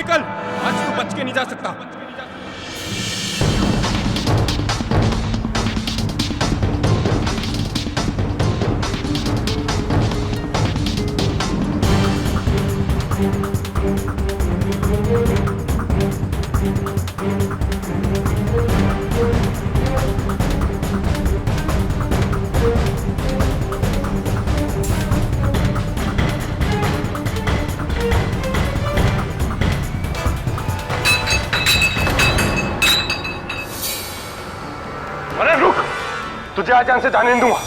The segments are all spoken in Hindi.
निकल, आज तू बच के नहीं जा सकता। अरे रुक, तुझे आज यहाँ से जाने नहीं दूंगा।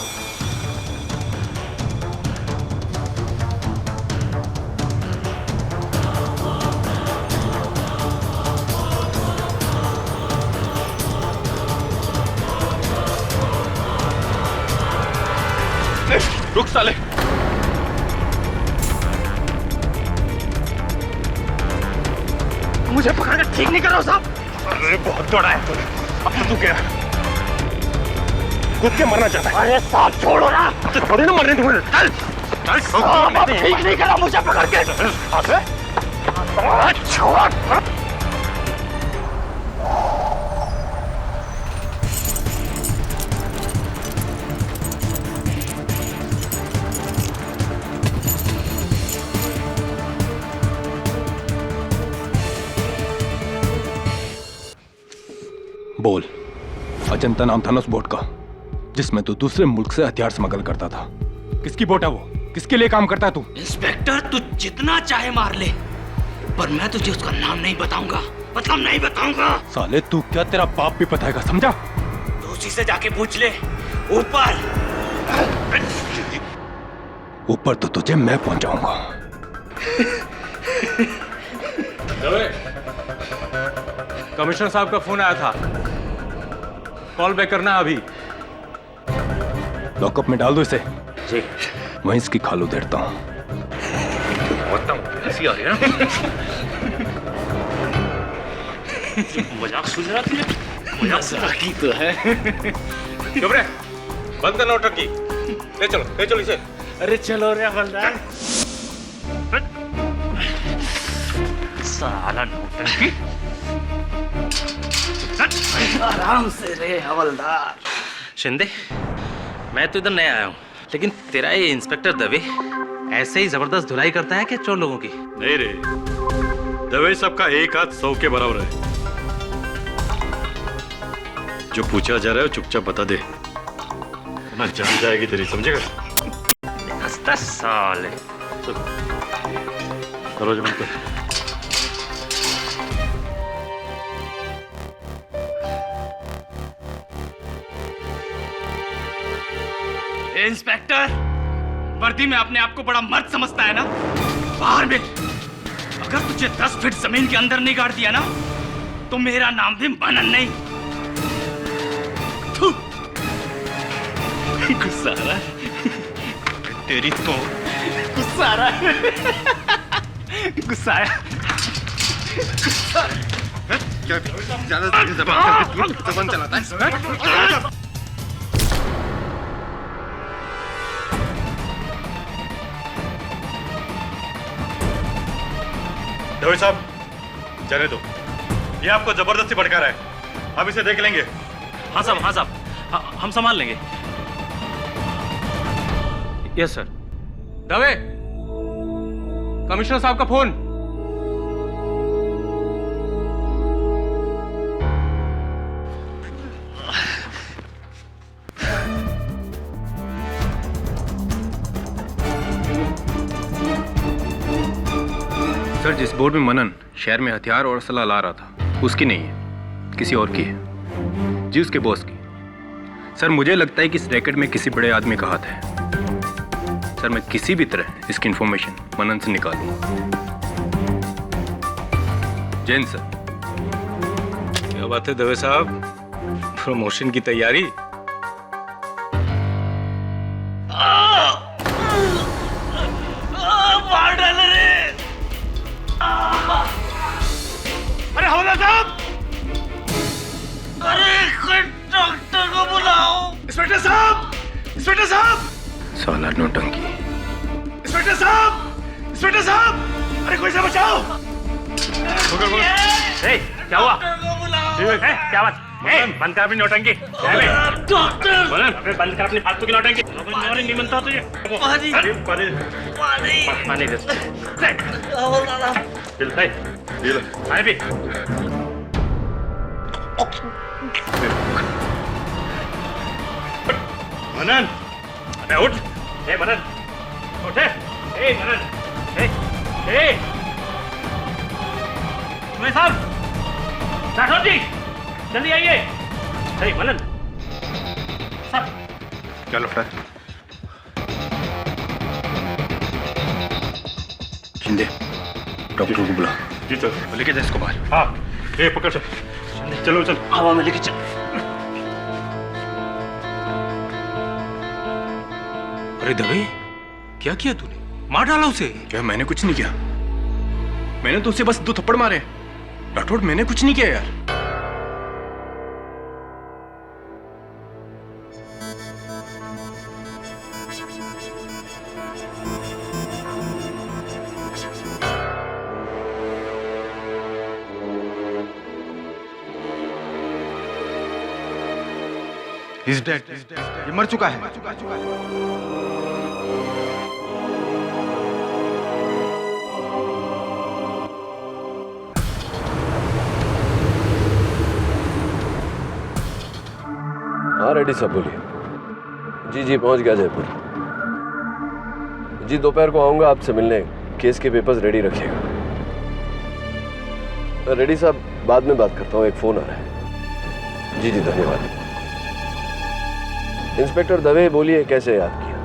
रुक साले। मुझे पकड़कर ठीक नहीं कर रहा साहब। अरे बहुत दौड़ा है तूने, अब तो तू क्या खुद के मरना चाहता है? अरे साहब छोड़ो ना, तो थोड़ी ना मरने दूंगा। चल चल, ठीक नहीं करा मुझे पकड़ के। छोड़। बोल, अजंता नाम था ना उस बोट का जिसमें तू दूसरे मुल्क से हथियार स्मगल करता था। किसकी बोट है वो? किसके लिए काम करता है तू? इंस्पेक्टर, तू जितना चाहे मार ले, पर मैं तुझे उसका नाम नहीं बताऊंगा। मतलब नहीं बताऊंगा। साले तू क्या, तेरा बाप भी बताएगा, समझा? तो उसी से जाके पूछ ले। ऊपर ऊपर तो तुझे मैं पहुंचाऊंगा। कमिश्नर साहब का फोन आया था, कॉल बैक करना अभी। लॉकअप में डाल दो इसे। जी। वहीं इसकी खाल उधेड़ता हूँ। हंसी आ रही है ना? मजाक सुन रहा थी? मजाक ही तो है। चुप रे, बंद कर नौटंकी। ले चलो इसे। अरे चलो रे हवलदार। साला नौटंकी। आराम से रे हवलदार। शिंदे, मैं तो इधर नया आया हूँ, लेकिन तेरा ये इंस्पेक्टर दवे ऐसे ही जबरदस्त धुलाई करता है क्या चोर लोगों की? नहीं रे, दवे सबका एक हाथ 100 के बराबर है। जो पूछा जा रहा है चुपचाप बता दे, ना जान जाएगी तेरी, समझेगा? हंसता साले। दरवाजा बंद कर। इंस्पेक्टर, वर्दी में अपने आप को बड़ा मर्द समझता है ना? बाहर मिल। अगर तुझे 10 फीट जमीन के अंदर नहीं गाड़ दिया ना, तो मेरा नाम भी मनन नहीं। गुस्सा आ रहा है? तेरी तो गुस्सा आ रहा है। गुस्सा आया? ज्यादा जबान चलाता है। दवे साहब, जाने दो, ये आपको जबरदस्ती भड़का रहा है। अब इसे देख लेंगे। हाँ साहब, हम संभाल लेंगे। Yes sir. दवे, कमिश्नर साहब का फोन। सर, जिस बोट में मनन शहर में हथियार और असला ला रहा था, उसकी नहीं है, किसी और की है। जी, उसके बॉस की। सर, मुझे लगता है कि इस रैकेट में किसी बड़े आदमी का हाथ है। सर, मैं किसी भी तरह इसकी इंफॉर्मेशन मनन से निकालूंगा। जैन सर। क्या बात है दवे साहब, प्रमोशन की तैयारी? मार डाले रे। अरे हवलदार साहब, अरे कोई डॉक्टर को बुलाओ। इंस्पेक्टर साहब, इंस्पेक्टर साहब। साला नौटंकी। इंस्पेक्टर साहब, इंस्पेक्टर साहब, अरे कोई से बचाओ। ए, क्या हुआ? ए, क्या बात? ए, बंद कर अपनी नौटंकी। मनन, अबे बंद कर अपनी फालतू की नौटंकी। नहीं बनता तुझे। पानी दे। दिल भाई, दिल, पानी पी। मनन, अबे उठ। ए मनन, उठ। ए मनन, ए। तुम्हें साहब, राठौर जी, जल्दी आइए। ए मनन, साहब। क्या लौटा? शिंदे, डॉक्टर को बुला। जी सर। लेके जा इसको बाहर। हाँ, ए पकड़ चल। चलो चल। हवा में लेके चल। अरे दवे, क्या किया तूने? मार डाला उसे। क्या मैंने कुछ नहीं किया, मैंने तो उसे बस 2 थप्पड़ मारे। राठौड़, मैंने कुछ नहीं किया यार। He's dead. ये मर चुका है। हाँ रेड्डी साहब बोलिए। जी पहुंच गया जयपुर। जी दोपहर को आऊंगा आपसे मिलने। केस के पेपर्स रेडी रखिएगा। रेड्डी साहब बाद में बात करता हूँ, एक फोन आ रहा है। जी धन्यवाद। इंस्पेक्टर दवे बोलिए, कैसे याद किया?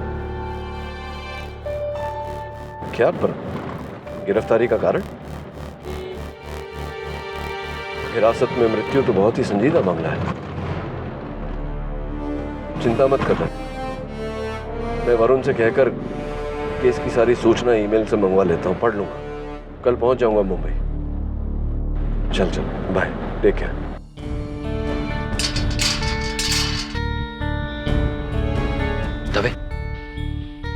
क्या पर गिरफ्तारी का कारण? हिरासत में मृत्यु तो बहुत ही संजीदा मामला है। चिंता मत करना, मैं वरुण से कहकर केस की सारी सूचना ईमेल से मंगवा लेता हूं, पढ़ लूंगा। कल पहुंच जाऊंगा मुंबई। चल bye, take care. Dave,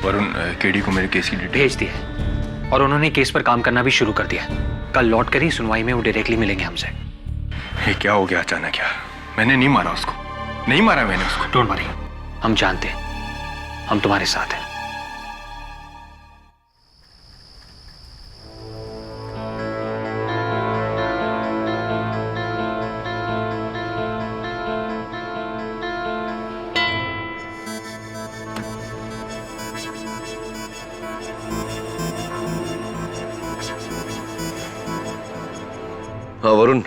Varun, KD को मेरे केस की डिटेल भेज दिया और उन्होंने केस पर काम करना भी शुरू कर दिया। कल लौट कर ही सुनवाई में वो डायरेक्टली मिलेंगे हमसे। ये क्या हो गया अचानक यार? मैंने नहीं मारा उसको, नहीं मारा मैंने उसको। डोंट वरी, हम जानते हैं, हम तुम्हारे साथ हैं। हाँ वरुण,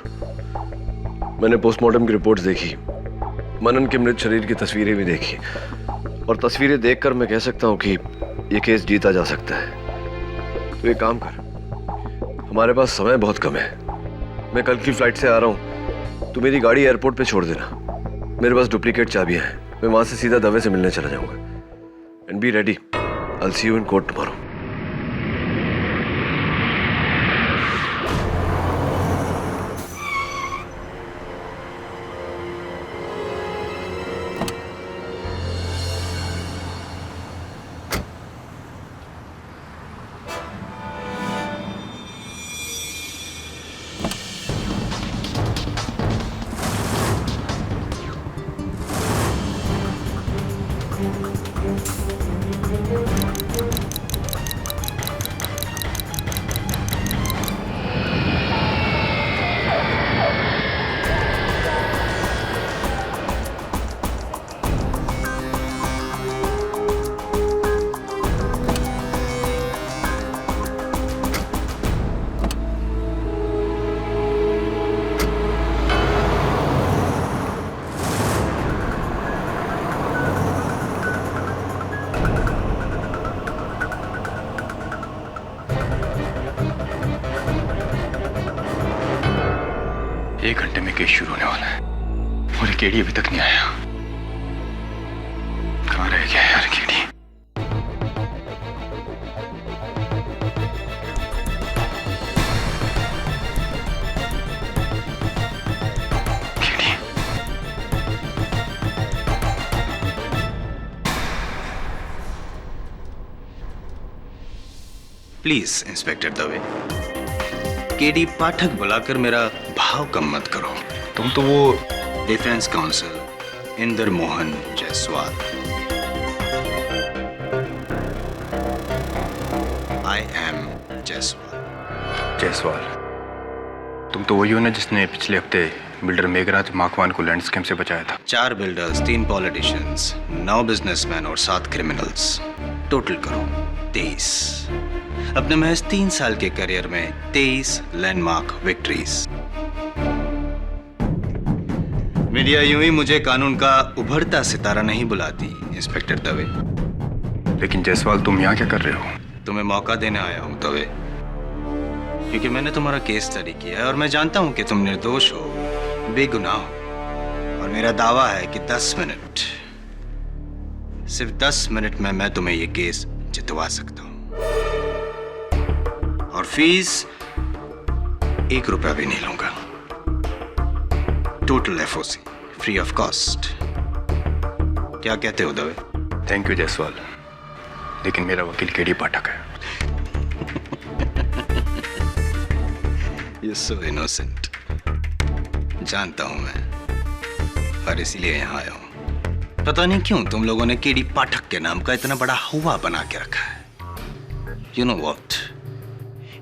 मैंने पोस्टमार्टम की रिपोर्ट्स देखी, मनन के मृत शरीर की तस्वीरें भी देखी, और तस्वीरें देखकर मैं कह सकता हूँ कि ये केस जीता जा सकता है। तो एक काम कर, हमारे पास समय बहुत कम है। मैं कल की फ्लाइट से आ रहा हूँ, तू मेरी गाड़ी एयरपोर्ट पे छोड़ देना। मेरे पास डुप्लीकेट चाबियां हैं, मैं वहां से सीधा दवे से मिलने चला जाऊंगा। And be ready, I will see you in court tomorrow. एक घंटे में केस शुरू होने वाला है और ये केडी अभी तक नहीं आया। कहाँ रह गया यार KD? Please inspector Dave, KD Pathak बुलाकर मेरा भाव कम मत करो। तुम तो वो defence council Inder Mohan Jaiswal. I am Jaiswal. Jaiswal, तुम तो वही हो ना जिसने पिछले हफ्ते बिल्डर मेघराज माकवान को लैंड स्कैम से बचाया था। 4 बिल्डर्स, 3 पॉलिटिशियंस, 9 बिजनेसमैन और 7 क्रिमिनल्स, टोटल करो 23। अपने महज 3 साल के करियर में 23 लैंडमार्क विक्ट्रीज। मीडिया यूं ही मुझे कानून का उभरता सितारा नहीं बुलाती इंस्पेक्टर दवे। लेकिन जायसवाल, तुम यहाँ क्या कर रहे हो? तुम्हें मौका देने आया हूं दवे, क्योंकि मैंने तुम्हारा केस स्टडी किया है और मैं जानता हूं कि तुम निर्दोष हो, बेगुनाह हो। और मेरा दावा है कि 10 मिनट, सिर्फ 10 मिनट में मैं तुम्हें ये केस जितवा सकता हूं। और फीस 1 रुपया भी नहीं लूंगा। Total FOC free of cost. क्या कहते हो दवे? थैंक यू जायसवाल, लेकिन मेरा वकील केडी पाठक है। You're so innocent। जानता हूं मैं, और इसीलिए यहां आया हूं। पता नहीं क्यों तुम लोगों ने केडी पाठक के नाम का इतना बड़ा हुआ बना के रखा है। You know what?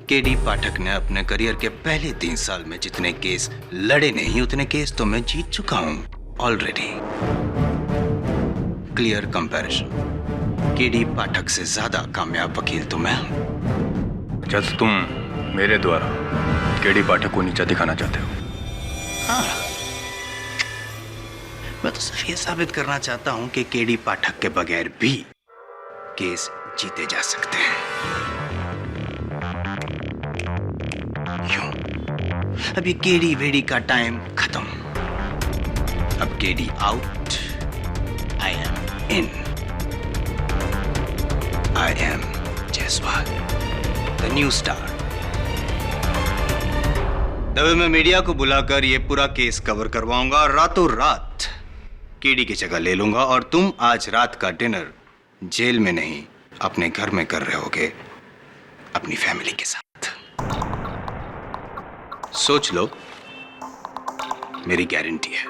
केडी पाठक ने अपने करियर के पहले 3 साल में जितने केस लड़े नहीं, उतने केस तो मैं जीत चुका हूं ऑलरेडी। Clear comparison. केडी पाठक से ज्यादा कामयाब वकील तो मैं हूं। अच्छा, तो तुम मेरे द्वारा केडी पाठक को नीचा दिखाना चाहते हो? हाँ, मैं तो सिर्फ ये साबित करना चाहता हूं कि केडी पाठक के बगैर भी केस जीते जा सकते हैं। क्यों? अब ये केडी वेडी का टाइम खत्म। अब KD out, I am in. I am Jaiswal, the new star. तभी मैं मीडिया को बुलाकर ये पूरा केस कवर करवाऊंगा और रातों रात केडी की जगह ले लूंगा। और तुम आज रात का डिनर जेल में नहीं, अपने घर में कर रहे होगे अपनी फैमिली के साथ। सोच लो, मेरी गारंटी है।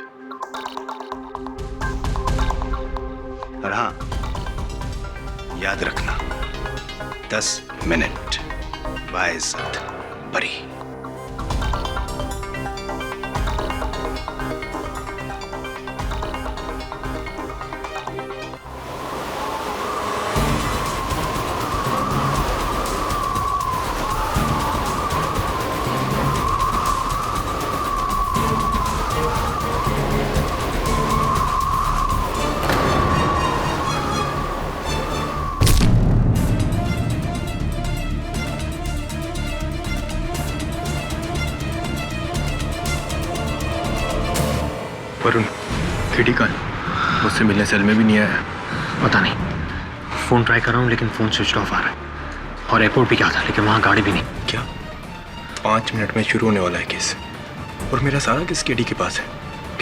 और हाँ, याद रखना, 10 मिनट बाइज्जत बरी। वरुण, केडी कहाँ है? मुझसे मिलने सेल में भी नहीं आया। पता नहीं, फोन ट्राई कर रहा हूँ लेकिन फोन स्विच ऑफ आ रहा है। और एयरपोर्ट भी क्या था, लेकिन वहाँ गाड़ी भी नहीं। क्या? 5 मिनट में शुरू होने वाला है केस, और मेरा सारा केस केडी के पास है।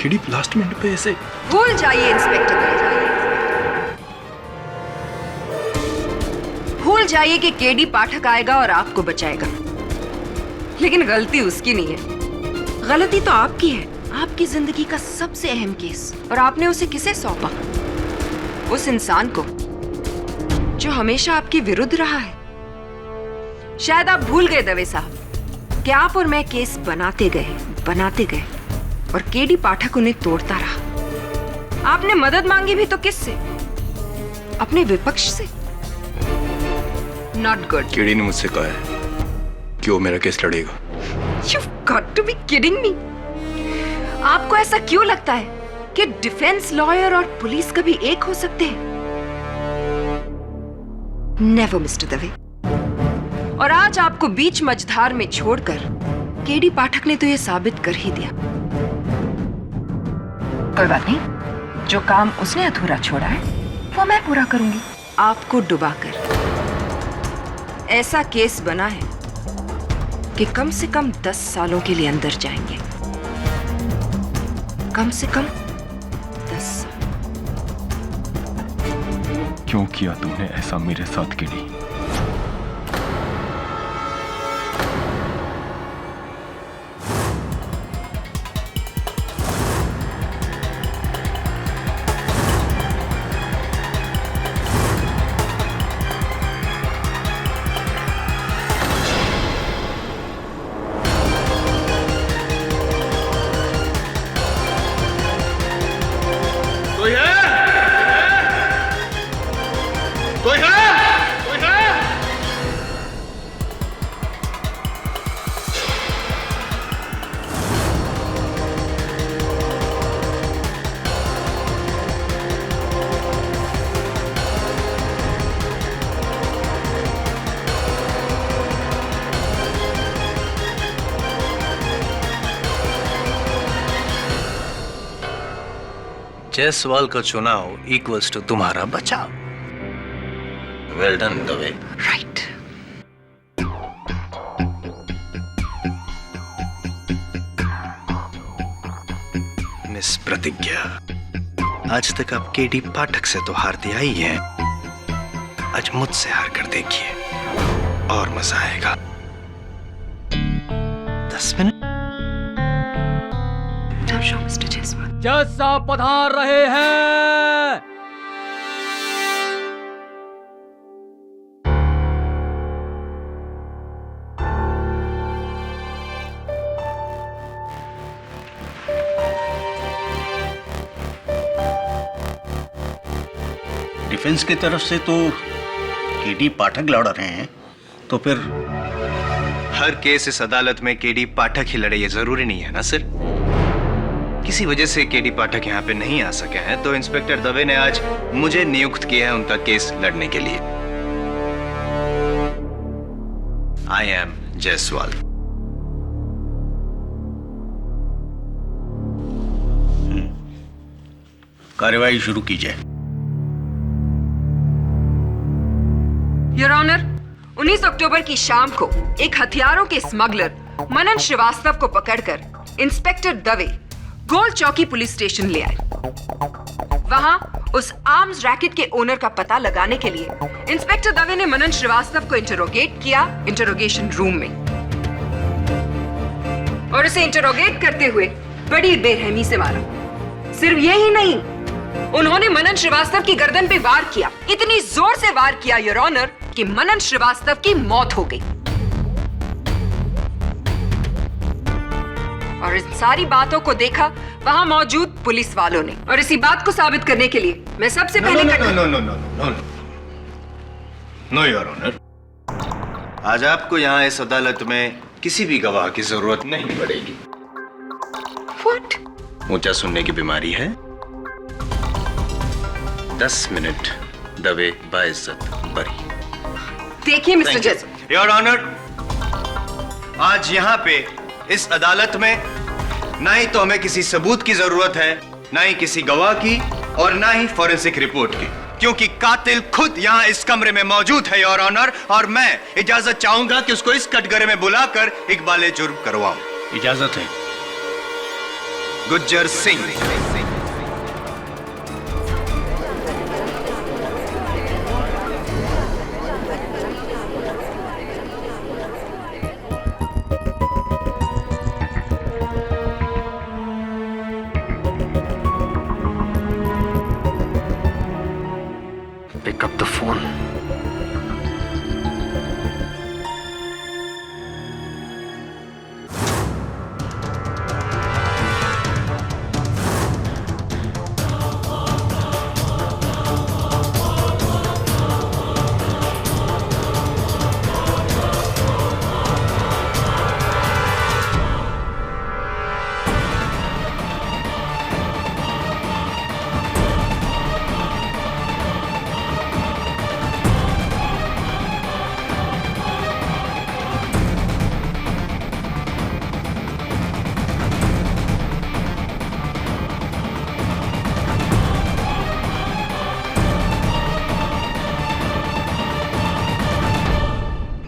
केडी लास्ट मिनट पे ऐसे। भूल जाइए इंस्पेक्टर, भूल जाइए कि केडी पाठक आएगा और आपको बचाएगा। लेकिन गलती उसकी नहीं है, गलती तो आपकी है। आपकी जिंदगी का सबसे अहम केस, और आपने उसे किसे सौंपा? उस इंसान को जो हमेशा आपके विरुद्ध रहा है। शायद आप भूल गए दवे साहब कि आप और मैं केस बनाते गए और केडी पाठक उन्हें तोड़ता रहा। आपने मदद मांगी भी तो किससे? अपने विपक्ष से। Not good. केडी ने मुझसे कहा है कि वो मेरा केस लड़ेगा। You've got to be kidding me। आपको ऐसा क्यों लगता है कि डिफेंस लॉयर और पुलिस कभी एक हो सकते हैं? Never mister Dave. और आज आपको बीच मझधार में छोड़कर केडी पाठक ने तो यह साबित कर ही दिया। कोई बात नहीं, जो काम उसने अधूरा छोड़ा है वो मैं पूरा करूंगी। आपको डुबाकर ऐसा केस बना है कि कम से कम 10 सालों के लिए अंदर जाएंगे। कम से कम 10 साल। क्यों किया तुमने ऐसा मेरे साथ केडी? कोई है? कोई है? जायसवाल का चुनाव इक्वल्स टू तुम्हारा बचाव। Well done Dave. Right. Miss प्रतिज्ञा, आज तक आप केडी पाठक से तो हारती आई हैं, आज मुझसे हार कर देखिए और मजा आएगा। 10 minute. Now show Mr. Jaiswal. जज साहब पधार रहे हैं। डिफेंस की तरफ से तो केडी पाठक लड़ रहे हैं, तो फिर हर केस इस अदालत में केडी पाठक ही लड़े ये जरूरी नहीं है ना सर? किसी वजह से केडी पाठक यहाँ पे नहीं आ सके हैं, तो इंस्पेक्टर दवे ने आज मुझे नियुक्त किया है उनका केस लड़ने के लिए। आई एम जायसवाल। कार्यवाही शुरू कीजिए। योर ऑनर, 19 अक्टूबर की शाम को एक हथियारों के स्मगलर मनन श्रीवास्तव को पकड़कर इंस्पेक्टर दवे गोल चौकी पुलिस स्टेशन ले आए। वहां उस आर्म्स रैकेट के ओनर का पता लगाने के लिए इंस्पेक्टर दवे ने मनन श्रीवास्तव को इंटरोगेट किया इंटरोगेशन रूम में, और उसे इंटरोगेट करते हुए बड़ी बेरहमी से मारा। सिर्फ यही नहीं, उन्होंने मनन श्रीवास्तव की गर्दन पे वार किया, इतनी जोर से वार किया योर ऑनर कि मनन श्रीवास्तव की मौत हो गई। और इन सारी बातों को देखा वहां मौजूद पुलिस वालों ने, और इसी बात को साबित करने के लिए मैं सबसे पहले नो योर ऑनर, आज आपको यहाँ इस अदालत में किसी भी गवाह की जरूरत नहीं पड़ेगी। What? ऊंचा सुनने की बीमारी है। 10 मिनट दवे बाइज्जत बरी। देखिए मिस्टर जज। योर ऑनर, आज यहाँ पे इस अदालत में ना ही तो हमें किसी सबूत की जरूरत है, ना ही किसी गवाह की, और ना ही फॉरेंसिक रिपोर्ट की, क्योंकि कातिल खुद यहाँ इस कमरे में मौजूद है योर ऑनर, और मैं इजाजत चाहूंगा कि उसको इस कटघरे में बुलाकर इकबाले जुर्म करवाऊं। इजाजत है। Gujjar Singh. Pick up the phone.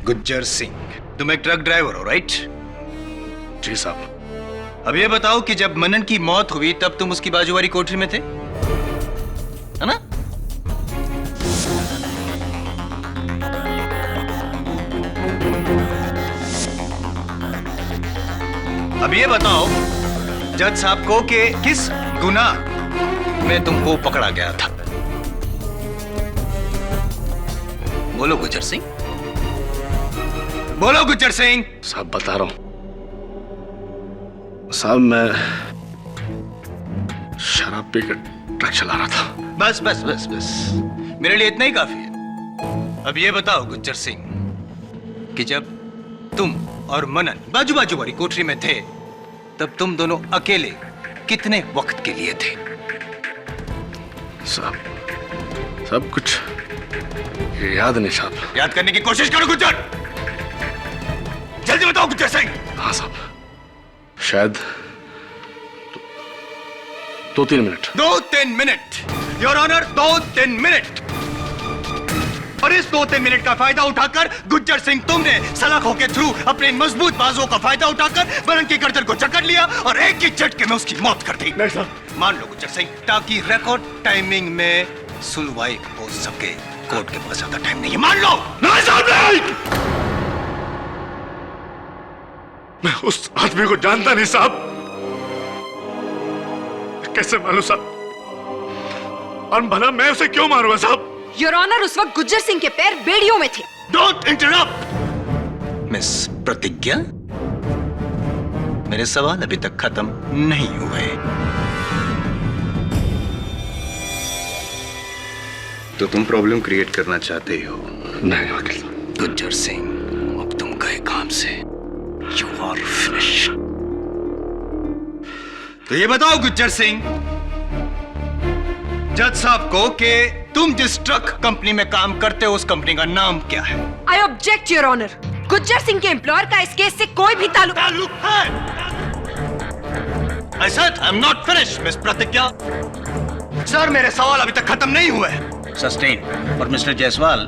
Gujjar Singh, तुम एक ट्रक ड्राइवर हो, राइट? जी साहब। अब ये बताओ कि जब मनन की मौत हुई तब तुम उसकी बाजू वाली कोठरी में थे, है ना? अब ये बताओ जज साहब को कि किस गुनाह में तुमको पकड़ा गया था? बोलो गुज्जर सिंह, बोलो गुज्जर सिंह। साहब बता रहा हूं साहब, मैं शराब पीकर ट्रक चला रहा था। बस बस बस बस, मेरे लिए इतना ही काफी है। अब ये बताओ गुज्जर सिंह कि जब तुम और मनन बाजू बाजू वाली कोठरी में थे तब तुम दोनों अकेले कितने वक्त के लिए थे? सब कुछ याद नहीं साहब। याद करने की कोशिश करो गुज्जर। जल्दी बताओ गुज्जर सिंह। हाँ साहब, शायद 2-3 minute. 2-3 minute your honour, 2-3 minute. और इस 2-3 मिनट का फायदा उठाकर गुज्जर सिंह तुमने सलाखों के थ्रू अपने मजबूत बाजुओं का फायदा उठाकर मनन की गर्दन को जकड़ लिया और एक ही झटके में उसकी मौत कर दी। नहीं सर। मान लो गुज्जर सिंह, ताकि रिकॉर्ड टाइमिंग में सुनवाई हो सके। कोर्ट के पास ज्यादा टाइम नहीं है, मान लो। नहीं साहब नहीं। मैं उस आदमी को जानता नहीं साहब। कैसे मालूम साहब? और भला मैं उसे क्यों मारूंगा साहब? योर ऑनर, उस वक्त गुज्जर सिंह के पैर बेड़ियों में थे। डोंट इंटरप्ट मिस प्रतिज्ञा। मेरे सवाल अभी तक खत्म नहीं हुए। तो तुम प्रॉब्लम क्रिएट करना चाहते हो? नहीं वकील साहब। गुज्जर सिंह, अब तुम गए काम से। You are finished. तो ये बताओ गुज्जर सिंह, जज साहब को कि तुम जिस ट्रक कंपनी में काम करते हो उस कंपनी का नाम क्या है? I object your honour. Gujjar Singh के एम्प्लॉयर का इस केस से कोई भी ताल्लुक है। I said I'm not finished, miss Pratigya. Sir, मेरे सवाल अभी तक खत्म नहीं हुए। सस्टेन। और मिस्टर जायसवाल,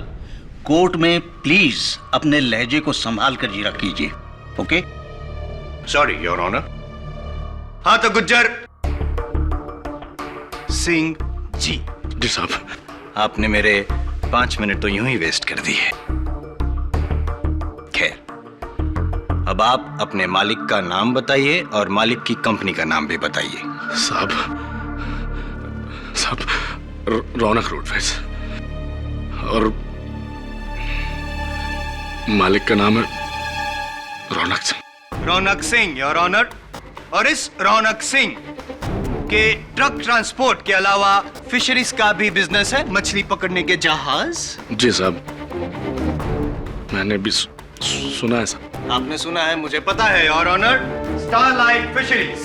कोर्ट में प्लीज अपने लहजे को संभाल कर जीरा कीजिए। ओके? Sorry your honour. हाँ तो गुज्जर सिंह जी। जी साहब। आपने मेरे 5 मिनट तो यूं ही वेस्ट कर दिए। खैर, अब आप अपने मालिक का नाम बताइए और मालिक की कंपनी का नाम भी बताइए। साहब रौनक रोडवेज और मालिक का नाम है रौनक सिंह। रौनक सिंह योर ऑनर। और इस रौनक सिंह के ट्रक ट्रांसपोर्ट के अलावा फिशरीज का भी बिजनेस है, मछली पकड़ने के जहाज। जी साहब, मैंने भी सुना है साहब। आपने सुना है, मुझे पता है your honour. Starlight Fisheries.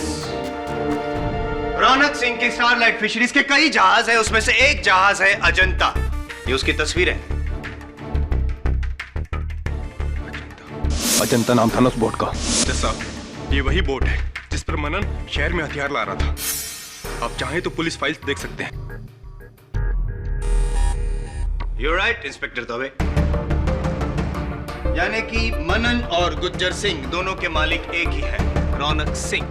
Raunak Singh की स्टारलाइट फिशरीज के कई जहाज है, उसमें से एक जहाज है अजंता। ये उसकी तस्वीर है। अजंता नाम था ना उस बोट का। साहब, ये वही बोट है जिस पर मनन शहर में हथियार ला रहा था। आप चाहें तो पुलिस फाइल्स देख सकते हैं। You're right, inspector Dave. यानी कि मनन और गुज्जर सिंह दोनों के मालिक एक ही है, रौनक सिंह।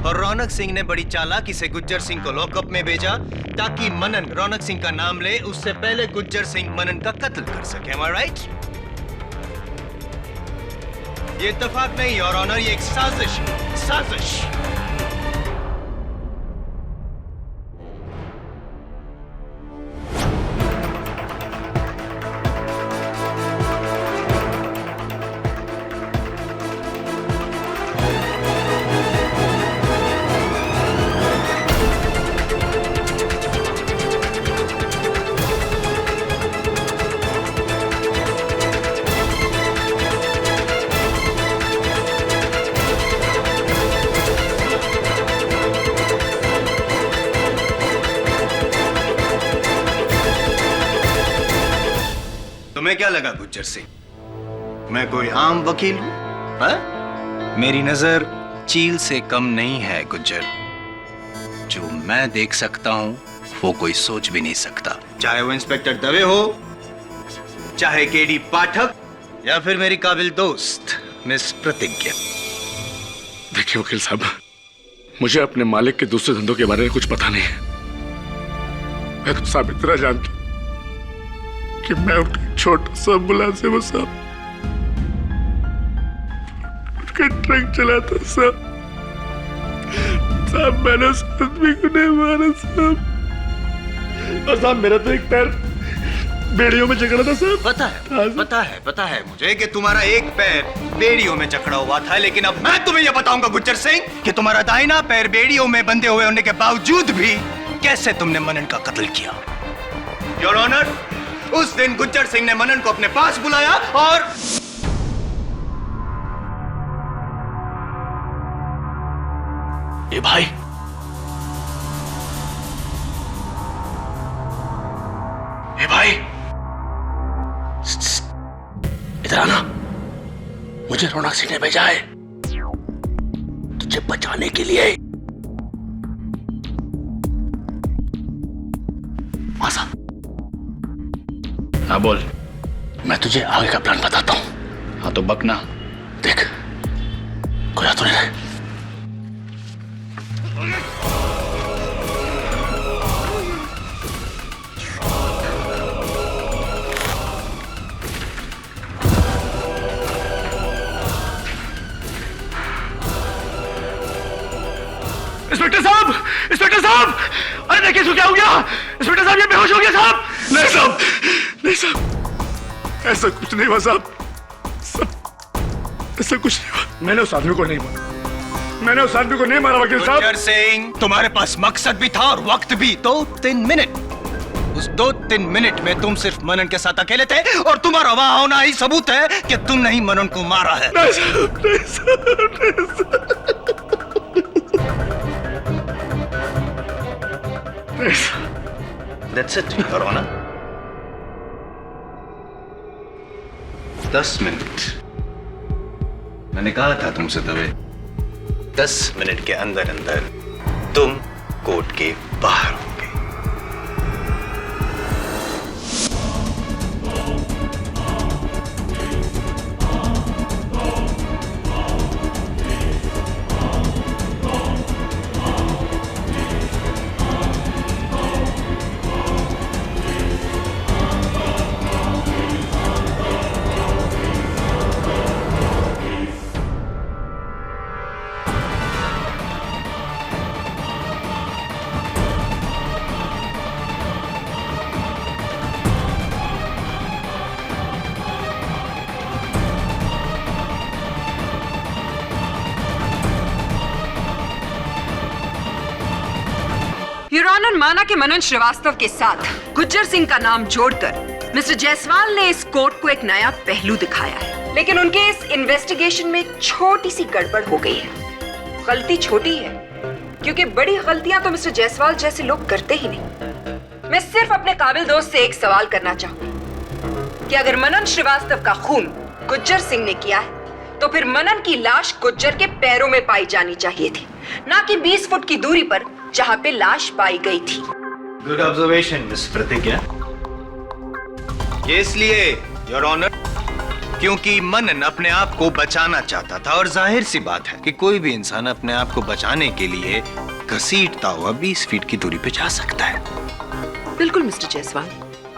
और रौनक सिंह ने बड़ी चालाकी से गुज्जर सिंह को लॉकअप में भेजा ताकि मनन रौनक सिंह का नाम ले, उससे पहले गुज्जर सिंह मनन का कत्ल कर सके। Am I right? ये इत्तेफाक नहीं योर ऑनर, ये एक साजिश है, साजिश। तुम्हें क्या लगा गुज्जर सिंह, मैं कोई आम वकील हूं? मेरी नजर चील से कम नहीं है गुज्जर। जो मैं देख सकता हूं वो कोई सोच भी नहीं सकता, चाहे वो इंस्पेक्टर दवे हो, चाहे केडी पाठक, या फिर मेरी काबिल दोस्त मिस प्रतिज्ञा। देखिए वकील साहब, मुझे अपने मालिक के दूसरे धंधों के बारे में कुछ पता नहीं है। मैं तो साहब इतना जानता कि मैं उनका छोटा सा मुलाजिम साहब, उनका ट्रक चलाता साहब। साहब मैंने उस आदमी को नहीं मारा साहब। और साहब मेरा तो एक पैर बेड़ियों में जकड़ा था साहब। पता है मुझे कि तुम्हारा एक पैर बेड़ियों में जकड़ा हुआ था, लेकिन अब मैं तुम्हें यह बताऊंगा गुज्जर सिंह कि तुम्हारा दाहिना पैर बेड़ियों में बंधे हुए होने के बावजूद भी कैसे तुमने मनन का कत्ल किया? योर ऑनर, उस दिन गुज्जर सिंह ने मनन को अपने पास बुलाया और ए भाई, ए भाई, इधर आना। मुझे रौनक सिंह ने भेजा है तुझे बचाने के लिए। आसा, हाँ बोल। मैं तुझे आगे का प्लान बताता हूं। हाँ तो बकना। देख, कोई हाथ तो नहीं रहे। इंस्पेक्टर साहब, इंस्पेक्टर साहब, अरे देखिए इसको क्या हो गया? इंस्पेक्टर साहब, ये बेहोश हो गया साहब। नहीं साहब, नहीं साहब, ऐसा कुछ नहीं हुआ साहब, ऐसा कुछ नहीं हुआ। मैंने उस आदमी को नहीं मारा, मैंने उस आदमी को नहीं मारा वकील साहब। गुज्जर सिंह, तुम्हारे पास मकसद भी था और वक्त भी। 2-3 मिनट, उस 2-3 मिनट में तुम सिर्फ मनन के साथ अकेले थे और तुम्हारा वहां होना ही सबूत है कि तुमने ही मनन को मारा है। नहीं साहब, नहीं साहब, नहीं साहब। That's it, Your Honor. 10 minute. मैंने कहा था तुमसे तभी, 10 मिनट के अंदर अंदर तुम कोर्ट के बाहर होगे। योर ऑनर, माना कि मनन श्रीवास्तव के साथ गुज्जर सिंह का नाम जोड़कर मिस्टर जायसवाल ने इस कोर्ट को एक नया पहलू दिखाया है, लेकिन उनके इस इन्वेस्टिगेशन में एक छोटी सी गड़बड़ हो गई है। गलती छोटी है क्योंकि बड़ी गलतियां तो मिस्टर जायसवाल जैसे लोग करते ही नहीं। मैं सिर्फ अपने काबिल दोस्त से एक सवाल करना चाहूंगी कि अगर मनन श्रीवास्तव का खून गुज्जर सिंह ने किया है तो फिर मनन की लाश गुज्जर के पैरों में पाई जानी चाहिए थी, ना कि 20 फुट की दूरी पर जहां पे लाश पाई गई थी। गुड ऑब्जर्वेशन मिस प्रतिज्ञा। ये इसलिए योर ऑनर क्योंकि मनन अपने आप को बचाना चाहता था और जाहिर सी बात है कि कोई भी इंसान अपने आप को बचाने के लिए घसीटता हुआ 20 फीट की दूरी पे जा सकता है। बिल्कुल मिस्टर जायसवाल,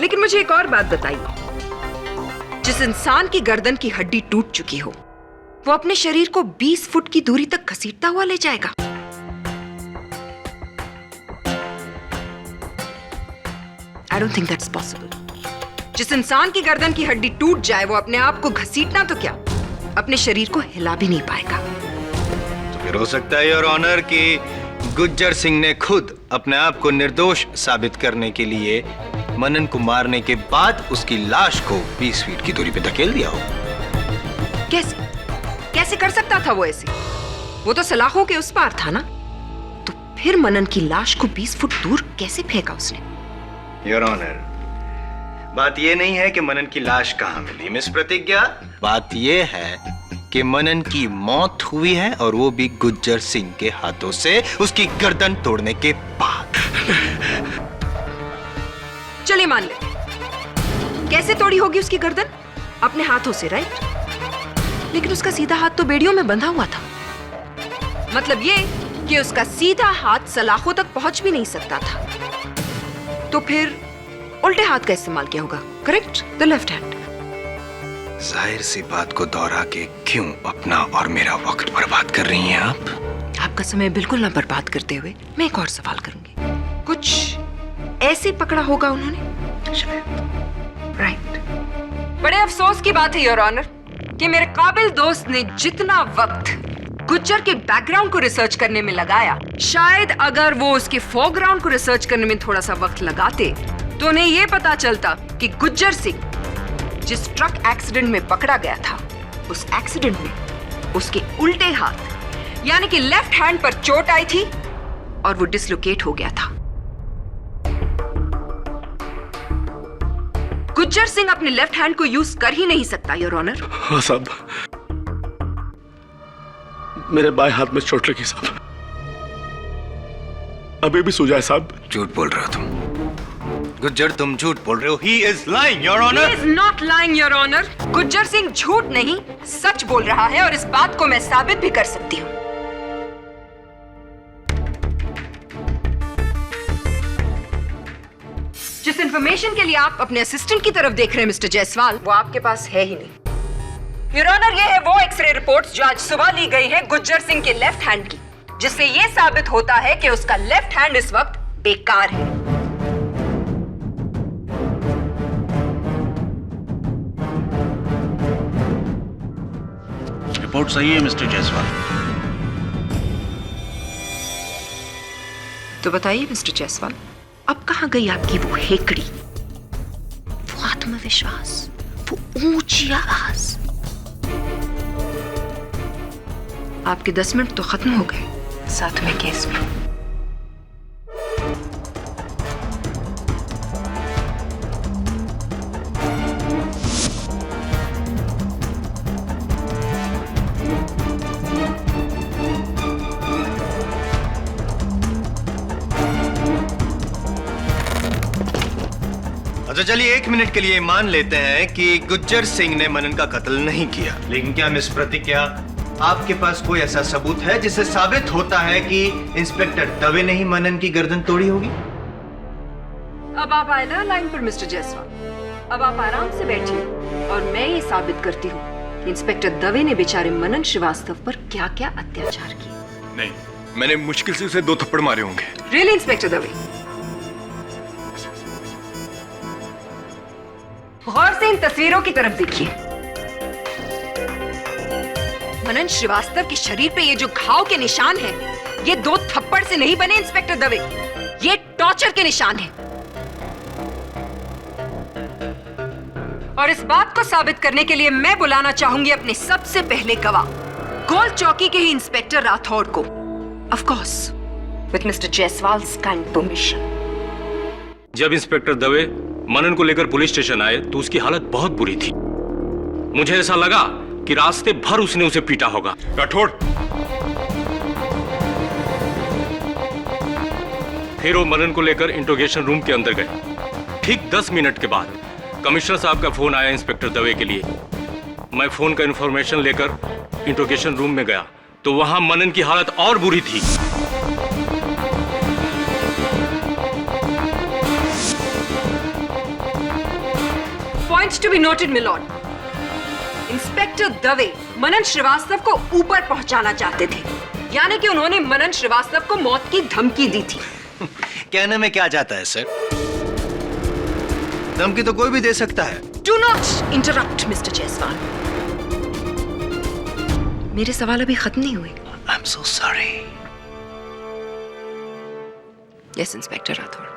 लेकिन मुझे एक और बात बताइए, जिस इंसान की गर्दन की हड्डी टूट चुकी हो वो अपने शरीर को 20 फुट की दूरी तक घसीटता हुआ ले जाएगा? I don't think that's possible. जिस इंसान की गर्दन की हड्डी टूट जाए वो अपने आप को घसीटना तो क्या, अपने शरीर को हिला भी नहीं पाएगा। तो फिर हो सकता है योर ऑनर कि गुज्जर सिंह ने खुद अपने आप को निर्दोष साबित करने के लिए मनन को मारने के बाद उसकी लाश को 20 फीट की दूरी पे धकेल दिया हो। कैसे कैसे कर सकता था वो ऐसे? वो तो सलाखों के उस पार था ना। तो फिर मनन की लाश को 20 फुट दूर कैसे फेंका उसने? योर ऑनर, बात यह नहीं है कि मनन की लाश कहां मिली मिस प्रतिज्ञा, बात यह है कि मनन की मौत हुई है और वो भी गुज्जर सिंह के हाथों से, उसकी गर्दन तोड़ने के बाद। चलिए मान ले, कैसे तोड़ी होगी उसकी गर्दन? अपने हाथों से, राइट? लेकिन उसका सीधा हाथ तो बेड़ियों में बंधा हुआ था। मतलब ये कि उसका सीधा हाथ सलाखों तक पहुंच भी नहीं सकता था। तो फिर उल्टे हाथ का इस्तेमाल किया होगा, करेक्ट? The left hand. जाहिर सी बात को दोहरा के क्यों अपना और मेरा वक्त बर्बाद कर रही हैं आप? आपका समय बिल्कुल ना बर्बाद करते हुए मैं एक और सवाल करूंगी। कुछ ऐसे पकड़ा होगा उन्होंने, राइट? बड़े अफसोस की बात है योर ऑनर कि मेरे काबिल दोस्त ने जितना वक्त गुज्जर के बैकग्राउंड को रिसर्च करने में लगाया, शायद अगर वो उसके फोरग्राउंड को रिसर्च करने में थोड़ा सा वक्त लगाते तो उन्हें यह पता चलता कि गुज्जर सिंह जिस ट्रक एक्सीडेंट में पकड़ा गया था, उस एक्सीडेंट में उसके उल्टे हाथ यानी कि लेफ्ट हैंड पर चोट आई थी और वो डिसलोकेट हो गया था। गुज्जर सिंह अपने लेफ्ट हैंड को यूज कर ही नहीं सकता, योर ऑनर। हाँ साहब, मेरे बाएं हाथ में चोट लगी साहब, अभी भी सूजा है साहब। झूठ बोल रहे हो तुम गुज्जर, तुम झूठ बोल रहे हो। He is lying, Your Honor. He is not lying, Your Honor. Gujjar Singh झूठ नहीं सच बोल रहा है और इस बात को मैं साबित भी कर सकती हूँ। जिस इंफॉर्मेशन के लिए आप अपने असिस्टेंट की तरफ देख रहे हैं मिस्टर जायसवाल, वो आपके पास है ही नहीं। योर ऑनर, ये है वो एक्सरे रिपोर्ट्स जो आज सुबह ली गई है गुज्जर सिंह के लेफ्ट हैंड की, जिससे ये साबित होता है कि उसका लेफ्ट हैंड इस वक्त बेकार है। रिपोर्ट सही है मिस्टर जायसवाल। तो बताइए मिस्टर जायसवाल, अब कहां गई आपकी वो हेकड़ी, वो आत्मविश्वास, वो ऊंची आवाज? आपके 10 मिनट तो खत्म हो गए, साथ में केस में। अच्छा चलिए 1 मिनट के लिए मान लेते हैं कि गुज्जर सिंह ने मनन का कत्ल नहीं किया, लेकिन क्या मिस प्रतिज्ञा आपके पास कोई ऐसा सबूत है जिससे साबित होता है कि इंस्पेक्टर दवे ने ही मनन की गर्दन तोड़ी होगी? अब आप आए ना लाइन पर मिस्टर जायसवाल, अब आप आराम से बैठिए और मैं ये साबित करती हूँ कि इंस्पेक्टर दवे ने बेचारे मनन श्रीवास्तव पर क्या क्या अत्याचार किए। नहीं, मैंने मुश्किल से उसे 2 थप्पड़ मारे होंगे। Really inspector Dave? गौर से इन तस्वीरों की तरफ देखिए। मनन श्रीवास्तव के शरीर पे ये जो घाव के निशान हैं, ये 2 थप्पड़ से नहीं बने इंस्पेक्टर दवे, ये टॉर्चर के निशान हैं। और इस बात को साबित करने के लिए मैं बुलाना चाहूंगी अपने सबसे पहले गवाह, गोल चौकी के ही इंस्पेक्टर राठौड़ को, of course with mister Jaiswal's kind permission. जब इंस्पेक्टर दवे मनन को लेकर पुलिस स्टेशन आए तो उसकी हालत बहुत बुरी थी। मुझे ऐसा लगा कि रास्ते भर उसने उसे पीटा होगा। राठौड़, फिर वो मनन को लेकर इंट्रोगेशन रूम के अंदर गए। ठीक 10 मिनट के बाद कमिश्नर साहब का फोन आया इंस्पेक्टर दवे के लिए। मैं फोन का इंफॉर्मेशन लेकर इंट्रोगेशन रूम में गया तो वहां मनन की हालत और बुरी थी। Points to be noted, milord. Inspector Dave Manan Srivastava को ऊपर पहुंचाना चाहते थे, यानी कि उन्होंने मनन श्रीवास्तव को मौत की धमकी दी थी। कहने में क्या जाता है सर, धमकी तो कोई भी दे सकता है। Do not interrupt, mister Jaiswal. मेरे सवाल अभी खत्म नहीं हुए। I'm so sorry. Yes, inspector Rathore.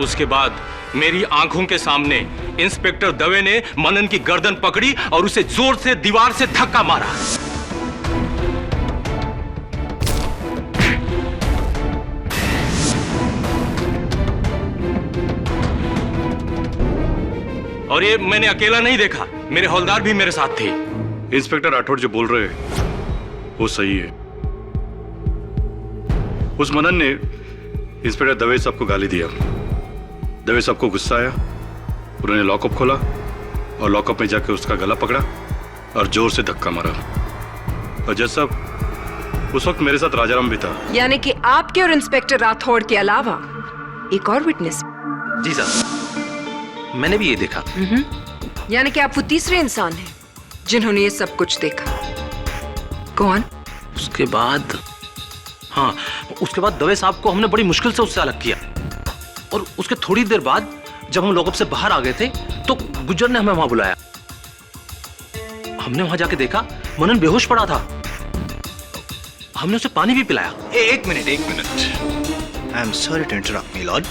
उसके बाद मेरी आंखों के सामने इंस्पेक्टर दवे ने मनन की गर्दन पकड़ी और उसे जोर से दीवार से धक्का मारा। और ये मैंने अकेला नहीं देखा, मेरे हौलदार भी मेरे साथ थे। इंस्पेक्टर राठौड़ जो बोल रहे हैं वो सही है। उस मनन ने इंस्पेक्टर दवे साहब को गाली दिया। दवे साहब को गुस्सा आया, उन्होंने लॉकअप खोला और लॉकअप में जाकर उसका गला पकड़ा और जोर से धक्का मारा। और जज साहब, उस वक्त मेरे साथ राजाराम भी था। यानी कि आपके और इंस्पेक्टर राठौड़ के अलावा एक और विटनेस? जी साहब, मैंने भी ये देखा। यानी कि आप वो तीसरे इंसान हैं जिन्होंने ये सब कुछ देखा। कौन? उसके बाद दवे साहब को हमने बड़ी मुश्किल से उससे अलग किया और उसके थोड़ी देर बाद जब हम लॉकअप से बाहर आ गए थे तो गुज्जर ने हमें वहां बुलाया। हमने वहां जाके देखा मनन बेहोश पड़ा था। हमने उसे पानी भी पिलाया। एक minute. I am sorry to interrupt my lord.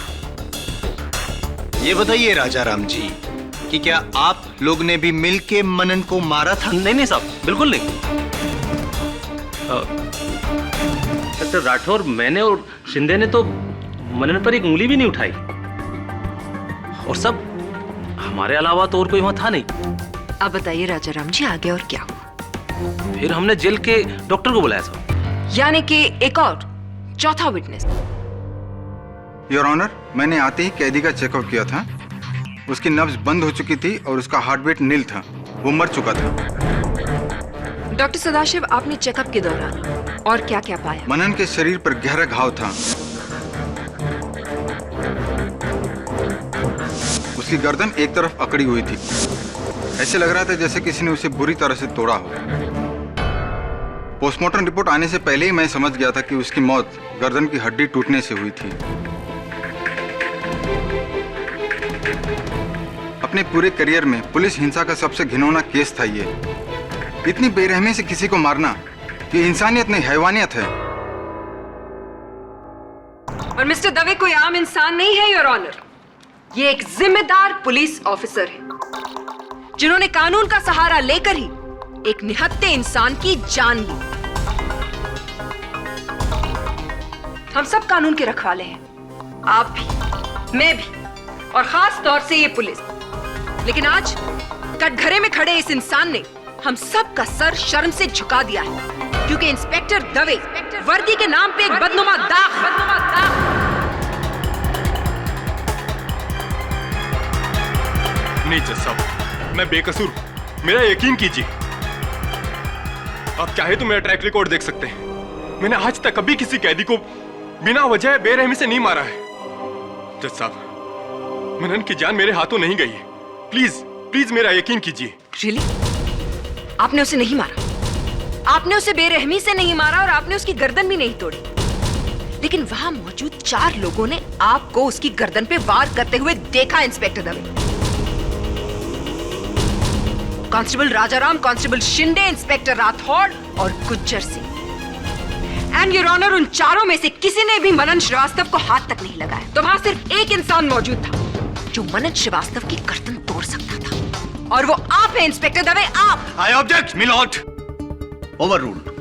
ये बताइए राजा राम जी कि क्या आप लोग ने भी मिलके मनन को मारा था? नहीं साहब, बिल्कुल नहीं। डॉक्टर राठौर, मैंने और शिंदे ने तो मनन पर एक उंगली भी नहीं उठाई, और सब हमारे अलावा तो और कोई वहां था नहीं। अब बताइए राजा राम जी, आगे और क्या हुआ? फिर हमने जेल के डॉक्टर को बुलाया साहब। यानी कि एक और चौथा विटनेस। योर ऑनर, मैंने आते ही कैदी का चेकआउट किया था। उसकी नब्ज बंद हो चुकी थी और उसका हार्ट बीट नील था। वो मर चुका था। डॉक्टर सदाशिव, आपने चेकअप के दौरान और क्या क्या पाया? मनन के शरीर पर गहरा घाव था। उसकी गर्दन एक तरफ अकड़ी हुई थी। ऐसे लग रहा था जैसे किसी ने उसे बुरी तरह से तोड़ा हो। पोस्टमार्टम रिपोर्ट आने से पहले ही मैं समझ गया था कि उसकी मौत गर्दन की हड्डी टूटने से हुई थी। अपने पूरे करियर में पुलिस हिंसा का सबसे घिनौना केस था ये। इतनी बेरहमी से किसी को मारना, ये इंसानियत नहीं, हैवानियत है। और मिस्टर दवे कोई आम इंसान नहीं है योर ऑनर। ये एक जिम्मेदार पुलिस ऑफिसर है, जिन्होंने कानून का सहारा लेकर ही एक निहत्थे इंसान की जान ली। हम सब कानून के रखवाले हैं, आप भी, मैं भी, और खास तौर से ये पुलिस। लेकिन आज कटघरे में खड़े इस इंसान ने हम सब का सर शर्म से झुका दिया है, क्योंकि इंस्पेक्टर दवे वर्दी के नाम पे एक बदनुमा दाग। नहीं जज साहब, मैं बेकसूर, मेरा यकीन कीजिए। आप चाहे तो मेरा ट्रैक रिकॉर्ड देख सकते हैं। मैंने आज तक कभी किसी कैदी को बिना वजह बेरहमी से नहीं मारा है। जज साहब, मनन की जान मेरे हाथों नहीं गई है। प्लीज मेरा यकीन कीजिए। रियली? आपने उसे नहीं मारा? आपने उसे बेरहमी से नहीं मारा और आपने उसकी गर्दन भी नहीं तोड़ी, लेकिन वहां मौजूद 4 लोगों ने आपको उसकी गर्दन पे वार करते हुए देखा। Inspector Dave, constable Rajaram, constable Shinde, inspector Rathore और Gujjar Singh. And your honour, उन चारों में से किसी ने भी मनन श्रीवास्तव को हाथ तक नहीं लगाया। तो वहां सिर्फ एक इंसान मौजूद था जो मनन श्रीवास्तव की गर्दन तोड़ सकता था, और वो आप हैं इंस्पेक्टर दवे, आप। I object my lord. Overruled.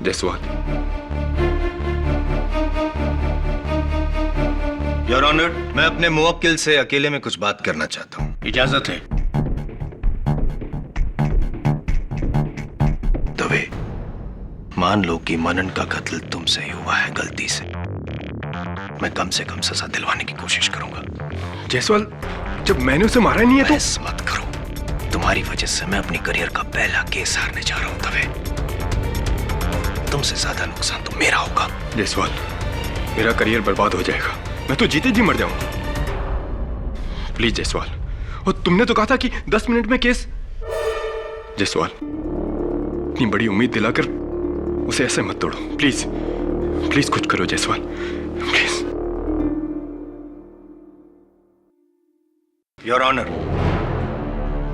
Jaiswal. Your honour, मैं अपने मुवक्किल से अकेले में कुछ बात करना चाहता हूं। इजाजत है। दवे, मान लो कि मनन का कत्ल तुमसे ही हुआ है गलती से। मैं कम से कम सजा दिलवाने की कोशिश करूंगा। जयसवाल, जब मैंने उसे मारा नहीं है तो। बहस मत करो। तुम्हारी वजह से मैं अपनी करियर का पहला केस हारने जा रहा हूं दवे। तुमसे ज्यादा नुकसान तो मेरा होगा। जयसवाल, मेरा करियर बर्बाद हो जाएगा। मैं तो जीते जी मर जाऊंगा। प्लीज जयसवाल, और तुमने तो कहा था कि 10 मिनट में केस। जयसवाल, इतनी बड़ी उम्मीद दिलाकर उसे ऐसे मत तोड़ो। प्लीज कुछ करो Jaiswal, please. Your honour,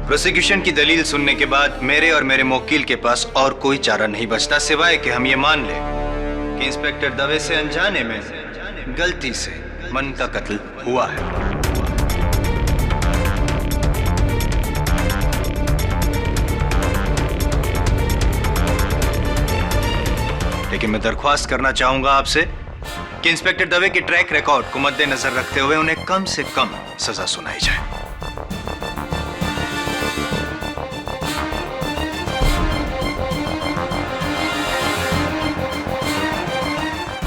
prosecution की दलील सुनने के बाद मेरे और मेरे मुवक्किल के पास और कोई चारा नहीं बचता सिवाय कि हम ये मान लें कि इंस्पेक्टर दवे से अनजाने में गलती से मन का कत्ल हुआ है। लेकिन मैं दरख्वास्त करना चाहूंगा आपसे कि इंस्पेक्टर दवे के ट्रैक रिकॉर्ड को मद्देनजर रखते हुए उन्हें कम से कम सजा सुनाई जाए।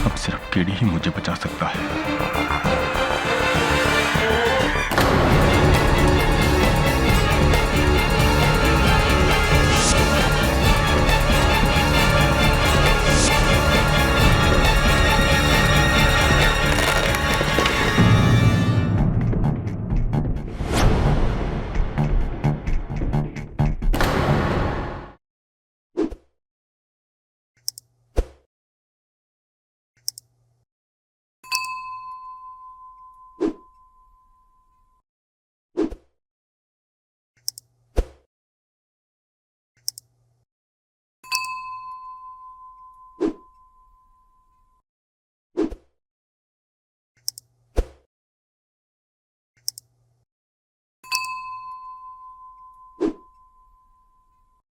अब सिर्फ केडी ही मुझे बचा सकता है।